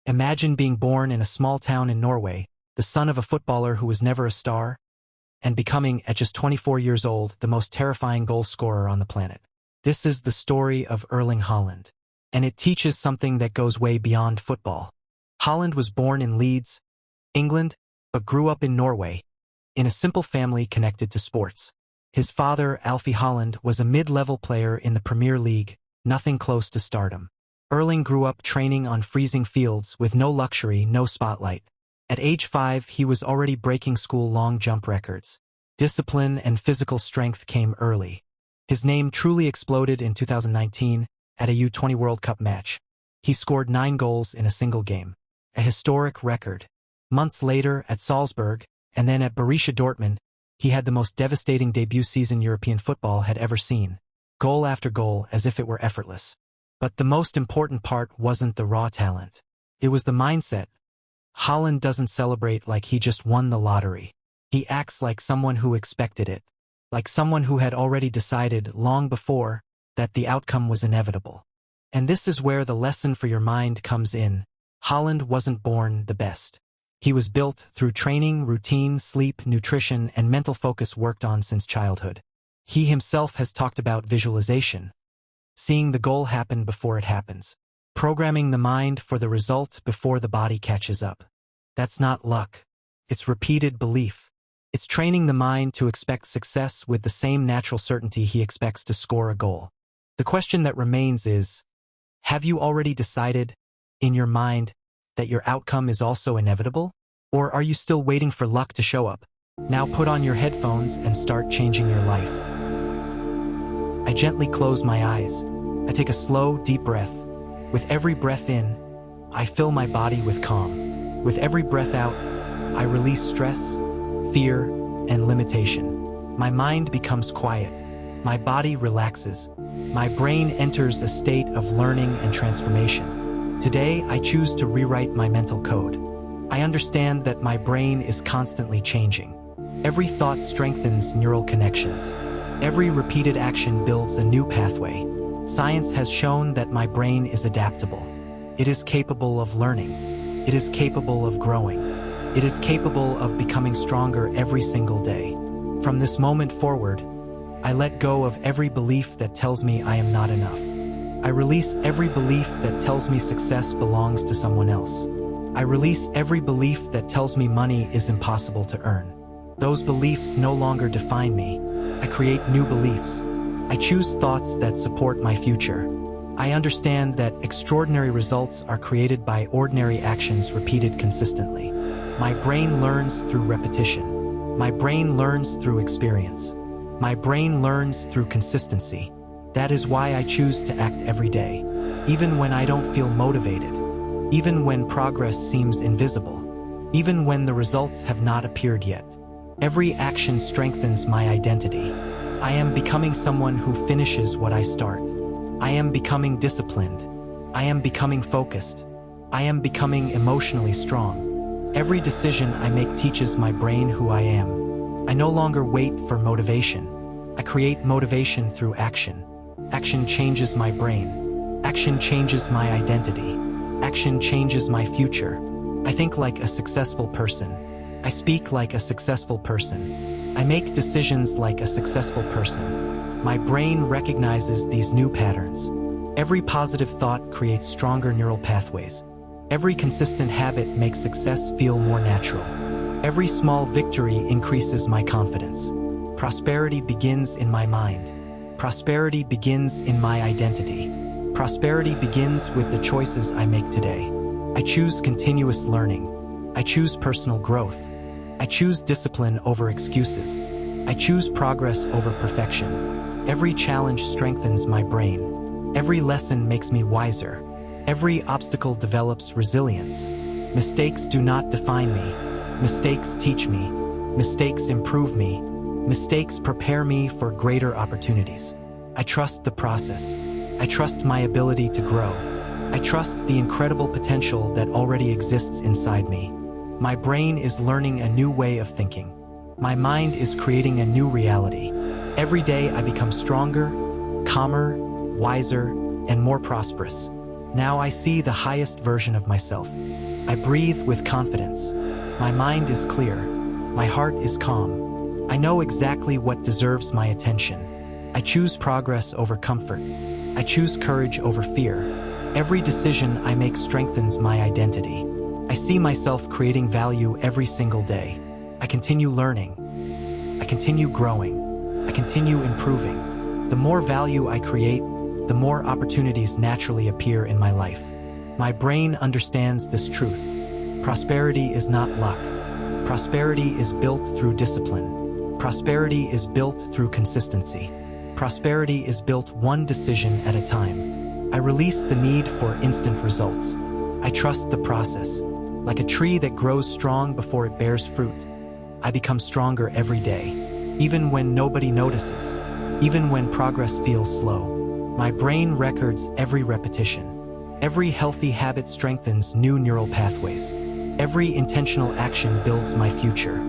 Imagine being born in a small town in Norway, the son of a footballer who was never a star, and becoming, at just 24 years old, the most terrifying goal scorer on the planet. This is the story of Erling Haaland, and it teaches something that goes way beyond football. Haaland was born in Leeds, England, but grew up in Norway, in a simple family connected to sports. His father, Alfie Haaland, was a mid-level player in the Premier League, nothing close to stardom. Erling grew up training on freezing fields with no luxury, no spotlight. At age 5, he was already breaking school long jump records. Discipline and physical strength came early. His name truly exploded in 2019 at a U20 World Cup match. He scored 9 goals in a single game, a historic record. Months later, at Salzburg, and then at Borussia Dortmund, he had the most devastating debut season European football had ever seen. Goal after goal, as if it were effortless. But the most important part wasn't the raw talent. It was the mindset. Haaland doesn't celebrate like he just won the lottery. He acts like someone who expected it, like someone who had already decided long before that the outcome was inevitable. And this is where the lesson for your mind comes in. Haaland wasn't born the best. He was built through training, routine, sleep, nutrition, and mental focus worked on since childhood. He himself has talked about visualization, seeing the goal happen before it happens, programming the mind for the result before the body catches up. That's not luck. It's repeated belief. It's training the mind to expect success with the same natural certainty he expects to score a goal. The question that remains is, have you already decided, in your mind, that your outcome is also inevitable? Or are you still waiting for luck to show up? Now put on your headphones and start changing your life. I gently close my eyes. I take a slow, deep breath. With every breath in, I fill my body with calm. With every breath out, I release stress, fear, and limitation. My mind becomes quiet. My body relaxes. My brain enters a state of learning and transformation. Today, I choose to rewrite my mental code. I understand that my brain is constantly changing. Every thought strengthens neural connections. Every repeated action builds a new pathway. Science has shown that my brain is adaptable. It is capable of learning. It is capable of growing. It is capable of becoming stronger every single day. From this moment forward, I let go of every belief that tells me I am not enough. I release every belief that tells me success belongs to someone else. I release every belief that tells me money is impossible to earn. Those beliefs no longer define me. I create new beliefs. I choose thoughts that support my future. I understand that extraordinary results are created by ordinary actions repeated consistently. My brain learns through repetition. My brain learns through experience. My brain learns through consistency. That is why I choose to act every day, even when I don't feel motivated, even when progress seems invisible, even when the results have not appeared yet. Every action strengthens my identity. I am becoming someone who finishes what I start. I am becoming disciplined. I am becoming focused. I am becoming emotionally strong. Every decision I make teaches my brain who I am. I no longer wait for motivation. I create motivation through action. Action changes my brain. Action changes my identity. Action changes my future. I think like a successful person. I speak like a successful person. I make decisions like a successful person. My brain recognizes these new patterns. Every positive thought creates stronger neural pathways. Every consistent habit makes success feel more natural. Every small victory increases my confidence. Prosperity begins in my mind. Prosperity begins in my identity. Prosperity begins with the choices I make today. I choose continuous learning. I choose personal growth. I choose discipline over excuses. I choose progress over perfection. Every challenge strengthens my brain. Every lesson makes me wiser. Every obstacle develops resilience. Mistakes do not define me. Mistakes teach me. Mistakes improve me. Mistakes prepare me for greater opportunities. I trust the process. I trust my ability to grow. I trust the incredible potential that already exists inside me. My brain is learning a new way of thinking. My mind is creating a new reality. Every day I become stronger, calmer, wiser, and more prosperous. Now I see the highest version of myself. I breathe with confidence. My mind is clear. My heart is calm. I know exactly what deserves my attention. I choose progress over comfort. I choose courage over fear. Every decision I make strengthens my identity. I see myself creating value every single day. I continue learning. I continue growing. I continue improving. The more value I create, the more opportunities naturally appear in my life. My brain understands this truth. Prosperity is not luck. Prosperity is built through discipline. Prosperity is built through consistency. Prosperity is built one decision at a time. I release the need for instant results. I trust the process. Like a tree that grows strong before it bears fruit, I become stronger every day, even when nobody notices, even when progress feels slow. My brain records every repetition. Every healthy habit strengthens new neural pathways. Every intentional action builds my future.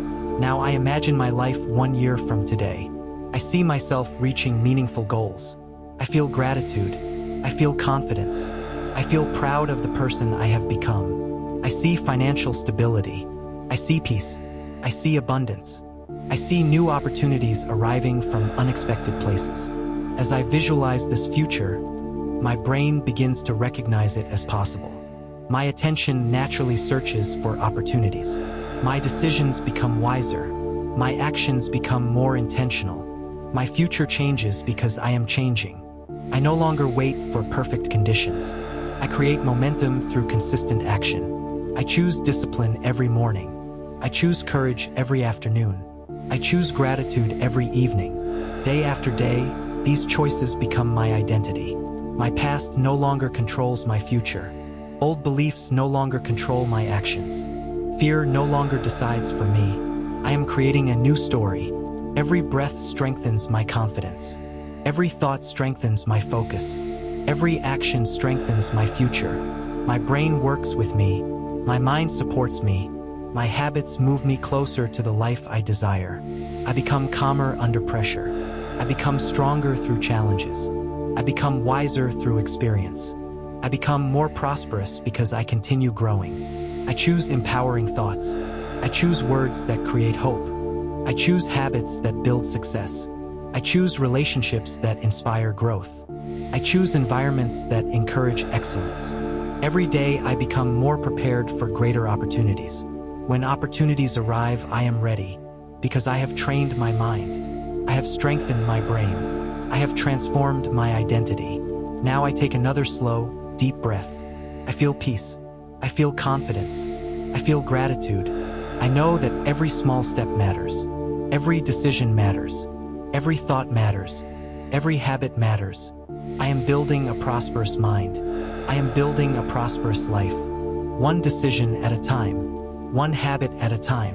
Now I imagine my life 1 year from today. I see myself reaching meaningful goals. I feel gratitude. I feel confidence. I feel proud of the person I have become. I see financial stability. I see peace. I see abundance. I see new opportunities arriving from unexpected places. As I visualize this future, my brain begins to recognize it as possible. My attention naturally searches for opportunities. My decisions become wiser. My actions become more intentional. My future changes because I am changing. I no longer wait for perfect conditions. I create momentum through consistent action. I choose discipline every morning. I choose courage every afternoon. I choose gratitude every evening. Day after day, these choices become my identity. My past no longer controls my future. Old beliefs no longer control my actions. Fear no longer decides for me. I am creating a new story. Every breath strengthens my confidence. Every thought strengthens my focus. Every action strengthens my future. My brain works with me. My mind supports me. My habits move me closer to the life I desire. I become calmer under pressure. I become stronger through challenges. I become wiser through experience. I become more prosperous because I continue growing. I choose empowering thoughts. I choose words that create hope. I choose habits that build success. I choose relationships that inspire growth. I choose environments that encourage excellence. Every day I become more prepared for greater opportunities. When opportunities arrive, I am ready, because I have trained my mind. I have strengthened my brain. I have transformed my identity. Now I take another slow, deep breath. I feel peace. I feel confidence. I feel gratitude. I know that every small step matters. Every decision matters. Every thought matters. Every habit matters. I am building a prosperous mind. I am building a prosperous life. One decision at a time. One habit at a time.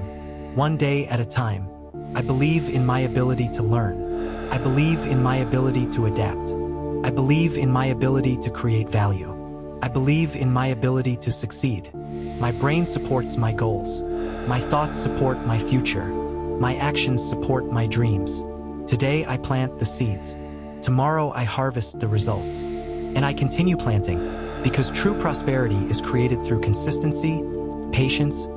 One day at a time. I believe in my ability to learn. I believe in my ability to adapt. I believe in my ability to create value. I believe in my ability to succeed. My brain supports my goals. My thoughts support my future. My actions support my dreams. Today I plant the seeds. Tomorrow I harvest the results. And I continue planting, because true prosperity is created through consistency, patience,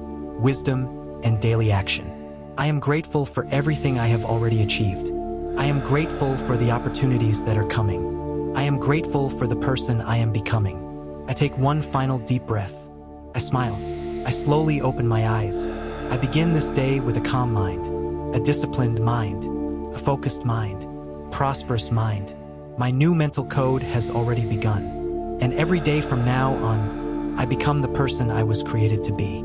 wisdom, and daily action. I am grateful for everything I have already achieved. I am grateful for the opportunities that are coming. I am grateful for the person I am becoming. I take one final deep breath. I smile. I slowly open my eyes. I begin this day with a calm mind, a disciplined mind, a focused mind, prosperous mind. My new mental code has already begun. And every day from now on, I become the person I was created to be.